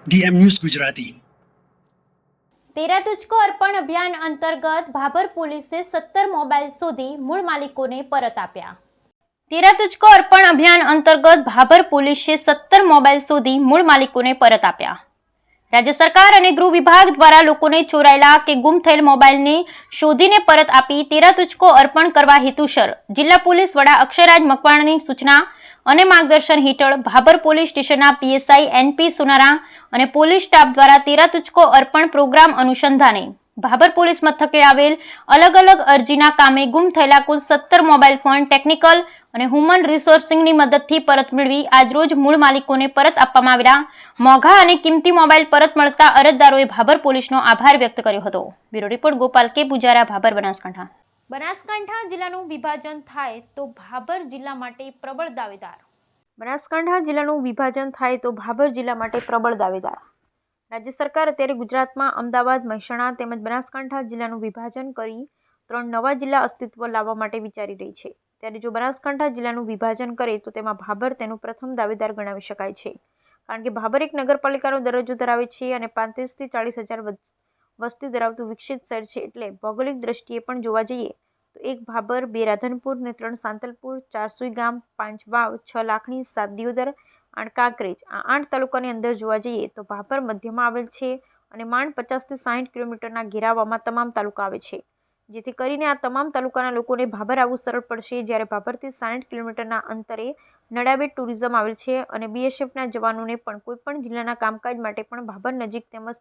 DM news Gujarati. તેરા તુझको અર્પણ અભિયાન અંતર્ગત ભાભર પોલીસે 17 મોબાઈલ શોધી મૂળ માલિકોને પરત આપ્યા। તેરા તુझको અર્પણ અભિયાન અંતર્ગત ભાભર પોલીસે 17 મોબાઈલ શોધી મૂળ માલિકોને પરત આપ્યા। રાજ્ય સરકાર અને ગૃહ વિભાગ દ્વારા લોકોને ચોરાયેલા કે ગુમ થયેલ મોબાઈલને શોધીને પરત આપી તેરા તુझको અર્પણ કરવા હેતુસર જિલ્લા પોલીસ વડા અક્ષયરાજ મકવાણાની સૂચના અને માર્ગદર્શન હેઠળ ભાભર પોલીસ સ્ટેશનના PSI NP સોનારા અને પોલીસ સ્ટાફ દ્વારા તેરા તુझको અર્પણ પ્રોગ્રામ અનુસંધાને ભાભર પોલીસ મથકે આવેલ અલગ અલગ અરજીના કામે ગુમ થયેલા કુલ 17 મોબાઈલ ફોન ટેકનિકલ અને હ્યુમન રિસોર્સિંગની મદદથી પરત મેળવી આજરોજ મૂળ માલિકોને પરત આપવામાં આવેલા મોંઘા અને કિંમતી મોબાઈલ પરત મળતા અરજદારોએ ભાભર પોલીસનો આભાર વ્યક્ત કર્યો હતો। બ્યુરો રિપોર્ટ ગોપાલ કે પૂજારા, ભાભર, બનાસકાંઠા। બનાસકાંઠા જિલ્લાનું વિભાજન થાય તો ભાભર જિલ્લા માટે પ્રબળ દાવેદાર। બનાસકાંઠા જિલ્લાનું વિભાજન થાય તો ભાભર જિલ્લા માટે પ્રબળ દાવેદાર। રાજ્ય સરકાર અત્યારે ગુજરાતમાં અમદાવાદ, મહેસાણા તેમજ બનાસકાંઠા જિલ્લાનું વિભાજન કરી 3 નવા જિલ્લા અસ્તિત્વ લાવવા માટે વિચારી રહી છે। ત્યારે જો બનાસકાંઠા જિલ્લાનું વિભાજન કરે તો તેમાં ભાભર તેનું પ્રથમ દાવેદાર ગણાવી શકાય છે, કારણ કે ભાભર એક નગરપાલિકાનો દરજ્જો ધરાવે છે અને 35 થી 40 હજાર વસ્તી ધરાવતું વિકસિત શહેર છે। એટલે ભૌગોલિક દ્રષ્ટિએ પણ જોવા જઈએ તો 1 ભાભર, 2 રાધનપુર ને 3 સાંતલપુર, 4 સુઈગામ, 5 વાવ, 6 લાખણી, 7 દિયોદર, 8 કાંકરેજ, આ 8 તાલુકાની અંદર જોવા જઈએ તો ભાભર મધ્યમાં આવેલ છે અને માંડ 50 થી 60 કિલોમીટરના ઘેરાવામાં તમામ તાલુકા આવે છે, જેથી કરીને આ તમામ તાલુકાના લોકોને ભાભર આવવું સરળ પડશે। જ્યારે ભાભરથી 60 કિલોમીટરના અંતરે નડાબેટ ટુરિઝમ આવેલ છે અને BSFના જવાનોને પણ કોઈપણ જિલ્લાના કામકાજ માટે પણ ભાભર નજીક તેમજ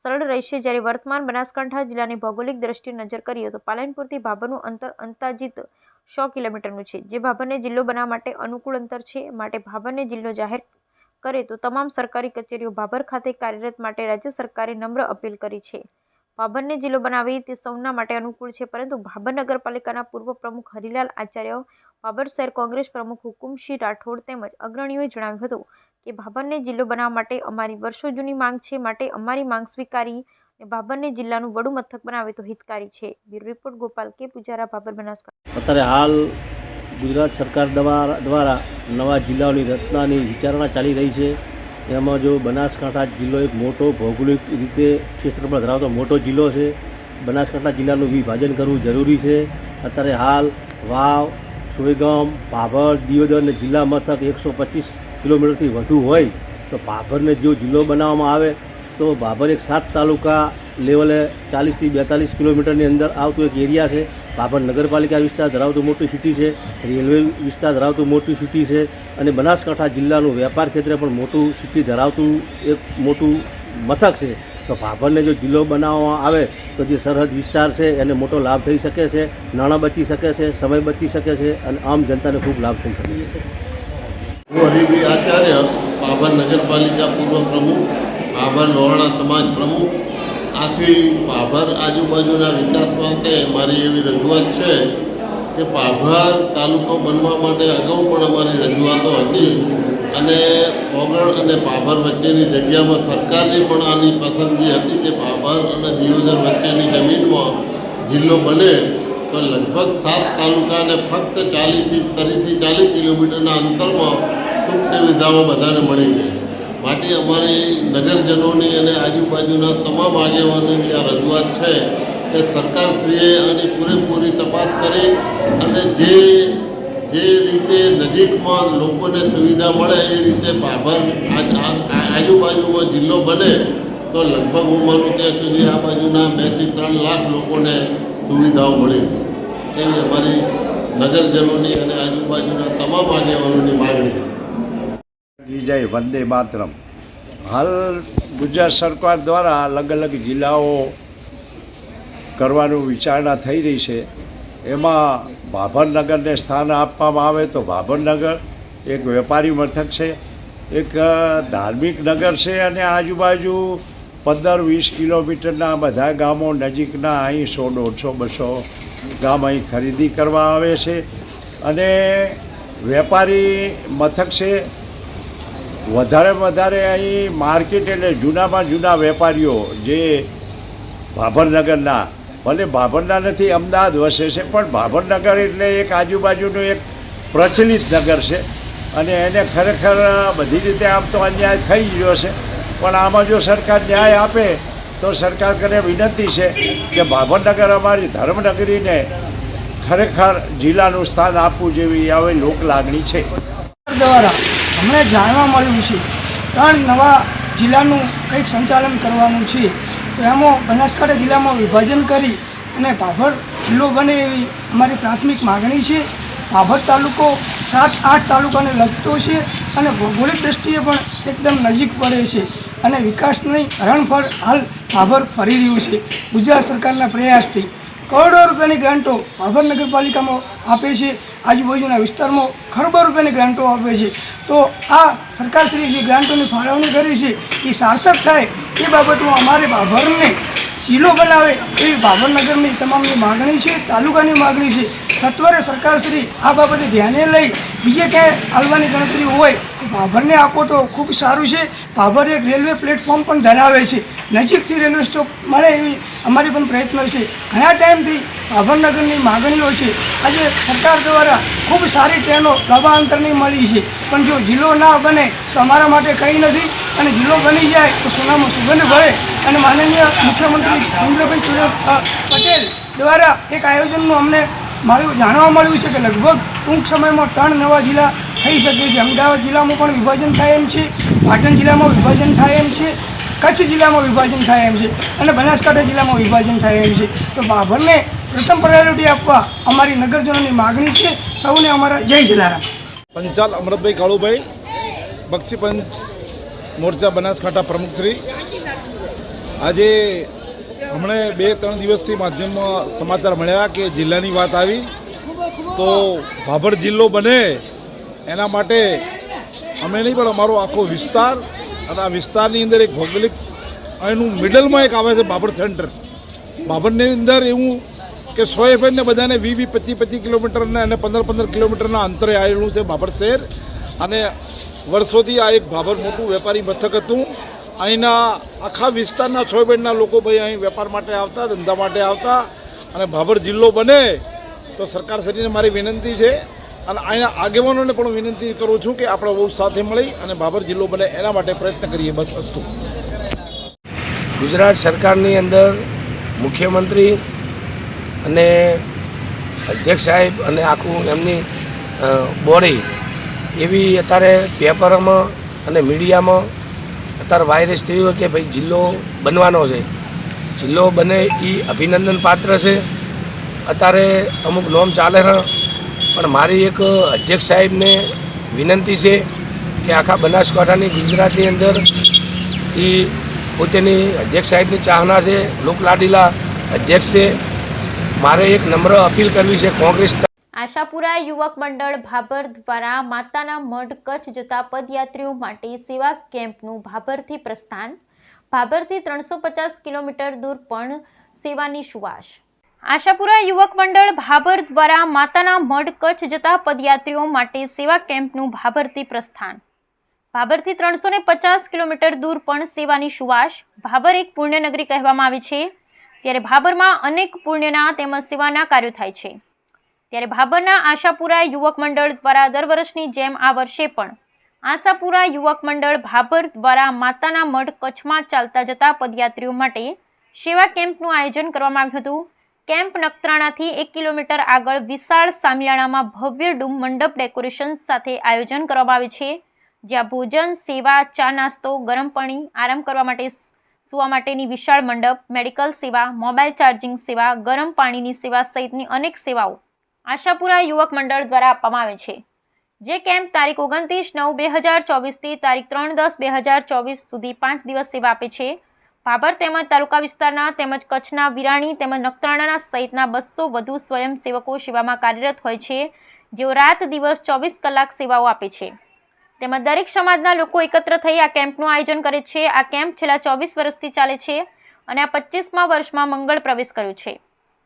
સરળ રહેશે। જ્યારે વર્તમાન બનાસકાંઠા જિલ્લાની ભૌગોલિક દ્રષ્ટિએ નજર કરીએ તો પાલનપુરથી ભાભરનું અંતર અંદાજિત 100 કિલોમીટરનું છે, જે ભાભરને જિલ્લો બનાવવા માટે અનુકૂળ અંતર છે। માટે ભાભરને જિલ્લો જાહેર કરે તો તમામ સરકારી કચેરીઓ ભાભર ખાતે કાર્યરત માટે રાજ્ય સરકારે નમ્ર અપીલ કરી છે। ભાભરને જિલ્લો બનાવી તે સૌના માટે અનુકૂળ છે, પરંતુ ભાભર નગરપાલિકાના પૂર્વ પ્રમુખ હરિલાલ આચાર્ય, ભાભર શહેર કોંગ્રેસ પ્રમુખ હુકુમસિંહ રાઠોડ તેમજ અગ્રણીઓએ જણાવ્યું હતું કે ભાભરને જિલ્લો બનાવવા માટે અમારી વર્ષો જૂની માંગ છે, માટે અમારી માંગ સ્વીકારી અને ભાભરને જિલ્લાનું વડું મથક બનાવે તો હિતકારી છે। બ્યુરો રિપોર્ટ ગોપાલ કે પૂજારા, ભાભર, બનાસકાંઠા। અત્યારે હાલ ગુજરાત સરકાર દ્વારા નવા જિલ્લાઓની રચનાની વિચારણા ચાલી રહી છે। એમાં જો બનાસકાંઠા જિલ્લો એક મોટો ભૌગોલિક રીતે ક્ષેત્રફળ ધરાવતો મોટો જિલ્લો છે। બનાસકાંઠા જિલ્લાનું વિભાજન કરવું જરૂરી છે। અત્યારે હાલ વાવ, સોયગામ, ભાભર, દિયોદર અને જિલ્લા મથક 125 કિલોમીટરથી વધુ હોય તો ભાભરને જો જિલ્લો બનાવવામાં આવે તો ભાભર એક 7 તાલુકા લેવલે 40 થી 42 કિલોમીટરની અંદર આવતું એક એરિયા છે। ભાભર નગરપાલિકા વિસ્તાર ધરાવતું મોટી સિટી છે, રેલવે વિસ્તાર ધરાવતું મોટી સિટી છે અને બનાસકાંઠા જિલ્લાનું વેપાર ક્ષેત્રે પણ મોટું સિટી ધરાવતું એક મોટું મથક છે। તો ભાભરને જો જિલ્લો બનાવવામાં આવે તો જે સરહદ વિસ્તાર છે એને મોટો લાભ થઈ શકે છે, નાણાં બચી શકે છે, સમય બચી શકે છે અને આમ જનતાને ખૂબ લાભ થઈ શકે છે। હું હરિભાઈ આચાર્ય, ભાભર નગરપાલિકા પૂર્વ પ્રમુખ, ભાભર લોહાણા સમાજ પ્રમુખ। આથી ભાભર આજુબાજુના વિકાસ માટે મારી એવી રજૂઆત છે કે ભાભર તાલુકો બનવા માટે અગાઉ પણ અમારી રજૂઆતો હતી અને ઓગળ અને ભાભર વચ્ચેની જગ્યામાં સરકારની પણ આની પસંદગી હતી કે ભાભર અને દિયોદર વચ્ચેની જમીનમાં જિલ્લો બને તો લગભગ 7 તાલુકાને ફક્ત 30 થી 40 કિલોમીટરના અંતરમાં સુખ સુવિધાઓ બધાને મળી ગઈ। માટે અમારી નગરજનોની અને આજુબાજુના તમામ આગેવાનોની આ રજૂઆત છે કે સરકારશ્રીએ આની પૂરેપૂરી તપાસ કરી અને જે રીતે નજીકમાં લોકોને સુવિધા મળે એ રીતે ભાભર આજુબાજુમાં જિલ્લો બને તો લગભગ હું માનું ત્યાં સુધી આ બાજુના 2 થી 3 લાખ લોકોને સુવિધાઓ મળી એવી અમારી નગરજનોની અને આજુબાજુના તમામ આગેવાનોની માગણી છે। જય વંદે માતરમ। હાલ ગુજરાત સરકાર દ્વારા અલગ અલગ જિલ્લાઓ કરવાનું વિચારણા થઈ રહી છે। એમાં ભાભરનગરને સ્થાન આપવામાં આવે તો ભાભરનગર એક વેપારી મથક છે, એક ધાર્મિક નગર છે અને આજુબાજુ 15-20 કિલોમીટરના બધા ગામો નજીકના અહીં 100, 150, 200 ગામ અહીં ખરીદી કરવા આવે છે અને વેપારી મથક છે। વધારે અહીં માર્કેટ એટલે જૂનામાં જૂના વેપારીઓ જે ભાભરનગરના, ભલે ભાભરના નથી, અમદાવાદ વસે છે, પણ ભાભરનગર એટલે એક આજુબાજુનું એક પ્રચલિત નગર છે અને એને ખરેખર બધી રીતે આમ તો અન્યાય થઈ ગયો છે, પણ આમાં જો સરકાર ન્યાય આપે તો સરકાર કરીને વિનંતી છે કે ભાવનગર અમારી ધર્મનગરીને ખરેખર જિલ્લાનું સ્થાન આપવું જેવી હવે લોક લાગણી છે. દ્વારા અમને જાણવા મળ્યું છે 3 નવા જિલ્લાનું કંઈક સંચાલન કરવાનું છે, તો એમાં બનાસકાંઠા જિલ્લામાં વિભાજન કરી અને ભાભર જિલ્લો બને એવી અમારી પ્રાથમિક માગણી છે. ભાભર તાલુકો 7-8 તાલુકાને લગતો છે અને ભૌગોલિક દ્રષ્ટિએ પણ એકદમ નજીક પડે છે અને વિકાસની હરણફળ હાલ ભાભર ફરી રહ્યું છે. ગુજરાત સરકારના પ્રયાસથી કરોડો રૂપિયાની ગ્રાન્ટો ભાભર નગરપાલિકામાં આપે છે, આજુબાજુના વિસ્તારમાં ખરબો રૂપિયાની ગ્રાન્ટો આપે છે. તો આ સરકારશ્રી જે ગ્રાન્ટોની ફાળવણી કરી છે એ સાર્થક થાય એ બાબતમાં અમારે ભાભરને જિલ્લો બનાવે એવી ભાભર નગરની તમામની માગણી છે, તાલુકાની માગણી છે. સત્વરે સરકારશ્રી આ બાબતે ધ્યાને લઈ બીજે ક્યાંય હાલવાની ગણતરી હોય તો ભાભરને આપો તો ખૂબ સારું છે. ભાભર એક રેલવે પ્લેટફોર્મ પણ ધરાવે છે, નજીકથી રેલવે સ્ટોપ મળે એવી અમારી પણ પ્રયત્ન છે. ઘણા ટાઈમથી ભાભરનગરની માગણીઓ છે. આજે સરકાર દ્વારા ખૂબ સારી ટ્રેનો લાંબાંતરની મળી છે, પણ જો જિલ્લો ના બને તો અમારા માટે કંઈ નથી અને જિલ્લો બની જાય તો સોનામાં સુગંધ ભળે. અને માનનીય મુખ્યમંત્રી ભૂપેન્દ્રભાઈ પટેલ દ્વારા એક આયોજનનું અમને જાણવા મળ્યું છે કે લગભગ ટૂંક સમયમાં 3 નવા જિલ્લા થઈ શકે છે. અમદાવાદ જિલ્લામાં પણ વિભાજન થાય એમ છે, પાટણ જિલ્લામાં વિભાજન થાય એમ છે, કચ્છ જિલ્લામાં વિભાજન થાય એમ છે અને બનાસકાંઠા જિલ્લામાં વિભાજન થાય એમ છે. તો ભાભરને પ્રથમ પ્રાયોરિટી આપવા અમારી નગરજનોની માગણી છે. સૌને અમારા જય જલારામ. પંચાલ અમૃતભાઈ કાળુભાઈ, બક્ષી પંચ મોરચા બનાસકાંઠા પ્રમુખશ્રી. આજે હમણે 2-3 દિવસથી માધ્યમમાં સમાચાર મળ્યા કે જિલ્લાની વાત આવી, તો ભાભર જિલ્લો બને એના માટે અમે નહીં પણ અમારો આખો વિસ્તાર અને આ વિસ્તારની અંદર એક ભૌગોલિક એનું મિડલમાં એક આવે છે ભાભર સેન્ટર. ભાભરની અંદર એવું કે 100 ફેરને બધાને 20-25 કિલોમીટરના અને 15 કિલોમીટરના અંતરે આવેલું છે ભાભર શહેર. અને વર્ષોથી આ એક ભાભર મોટું વેપારી મથક હતું. અહીંના આખા વિસ્તારના 100 બેડના લોકો ભાઈ અહીં વેપાર માટે આવતા, ધંધા માટે આવતા. અને ભાભર જિલ્લો બને તો સરકારશ્રીને મારી વિનંતી છે અને અહીંના આગેવાનોને પણ વિનંતી કરું છું કે આપણે બહુ સાથે મળી અને ભાભર જિલ્લો બને એના માટે પ્રયત્ન કરીએ. બસ અસ્તુ. ગુજરાત સરકારની અંદર મુખ્યમંત્રી અને અધ્યક્ષ સાહેબ અને આખું એમની બોડી એવી અત્યારે પેપરમાં અને મીડિયામાં અત્યારે વાયરસ થયું કે ભાઈ જિલ્લો બનવાનો છે. જિલ્લો બને એ અભિનંદન પાત્ર છે. અત્યારે અમુક નોમ ચાલે છે, પણ મારી એક અધ્યક્ષ સાહેબને વિનંતી છે કે આખા બનાસકાંઠાની ગુજરાતની અંદર એ પોતેની અધ્યક્ષ સાહેબની ચાહના છે, લોકલાડીલા અધ્યક્ષ છે. મારે એક નમ્ર અપીલ કરવી છે કોંગ્રેસ. આશાપુરા યુવક મંડળ ભાભર દ્વારા માતાના મઢ કચ્છ જતા પદયાત્રીઓ માટે સેવા કેમ્પનું ભાભરથી પ્રસ્થાન. ભાભરથી 350 કિલોમીટર દૂર પણ સેવાની સુવાસ. આશાપુરા યુવક મંડળ ભાભર દ્વારા માતાના મઢ કચ્છ જતા પદયાત્રીઓ માટે સેવા કેમ્પનું ભાભરથી પ્રસ્થાન. ભાભરથી 350 કિલોમીટર દૂર પણ સેવાની સુવાસ. ભાભર એક પુણ્યનગરી કહેવામાં આવે છે, ત્યારે ભાભરમાં અનેક પુણ્યના તેમજ સેવાના કાર્યો થાય છે. ત્યારે ભાભરના આશાપુરા યુવક મંડળ દ્વારા દર વર્ષની જેમ આ વર્ષે પણ આશાપુરા યુવક મંડળ ભાભર દ્વારા માતાના મઢ કચ્છમાં ચાલતા જતા પદયાત્રીઓ માટે સેવા કેમ્પનું આયોજન કરવામાં આવ્યું હતું. કેમ્પ નખત્રાણાથી 1 કિલોમીટર આગળ વિશાળ સામિયાણામાં ભવ્ય ડૂમ મંડપ ડેકોરેશન સાથે આયોજન કરવામાં આવે છે, જ્યાં ભોજન, સેવા, ચા નાસ્તો, ગરમ પાણી, આરામ કરવા માટે સુવા માટેની વિશાળ મંડપ, મેડિકલ સેવા, મોબાઈલ ચાર્જિંગ સેવા, ગરમ પાણીની સેવા સહિતની અનેક સેવાઓ આશાપુરા યુવક મંડળ દ્વારા આપવામાં આવે છે. જે કેમ્પ તારીખ 29/9/2024 થી તારીખ 3/10/2024 સુધી 5 દિવસ સેવા આપે છે. ભાભર તેમજ તાલુકા વિસ્તારના તેમજ કચ્છના વિરાણી તેમજ નખત્રાણા સહિતના 200 વધુ સ્વયંસેવકો સેવામાં કાર્યરત હોય છે, જેઓ રાત દિવસ 24 કલાક સેવાઓ આપે છે. તેમજ દરેક સમાજના લોકો એકત્ર થઈ આ કેમ્પનું આયોજન કરે છે. આ કેમ્પ છેલ્લા 24 વર્ષથી ચાલે છે અને આ 25મા વર્ષમાં મંગળ પ્રવેશ કર્યો છે.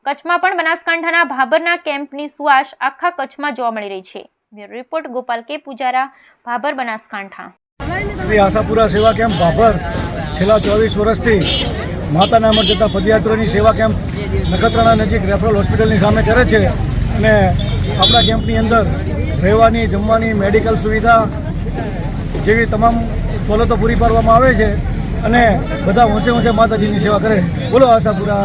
કચ્છમાં પણ બનાસકાંઠાના ભાભરના કેમ્પની સુવાસ આખા કચ્છમાં જોવા મળી રહી છે. બ્યુરો રિપોર્ટ ગોપાલ કે પૂજારા, ભાભર, બનાસકાંઠા. શ્રી આશાપુરા સેવા કેમ્પ ભાભર છેલ્લા 24 વર્ષથી માતાના મઢ જતા પદયાત્રીઓની સેવા કેમ્પ નખત્રાણા નજીક રેફરલ હોસ્પિટલની સામે કરે છે. અને આપણા કેમ્પની અંદર રહેવાની, જમવાની, મેડિકલ સુવિધા જેવી તમામ સવલતો પૂરી પાડવામાં આવે છે. અને બધા હોંશે હોંશે માતાજીની સેવા કરે. બોલો આશાપુરા.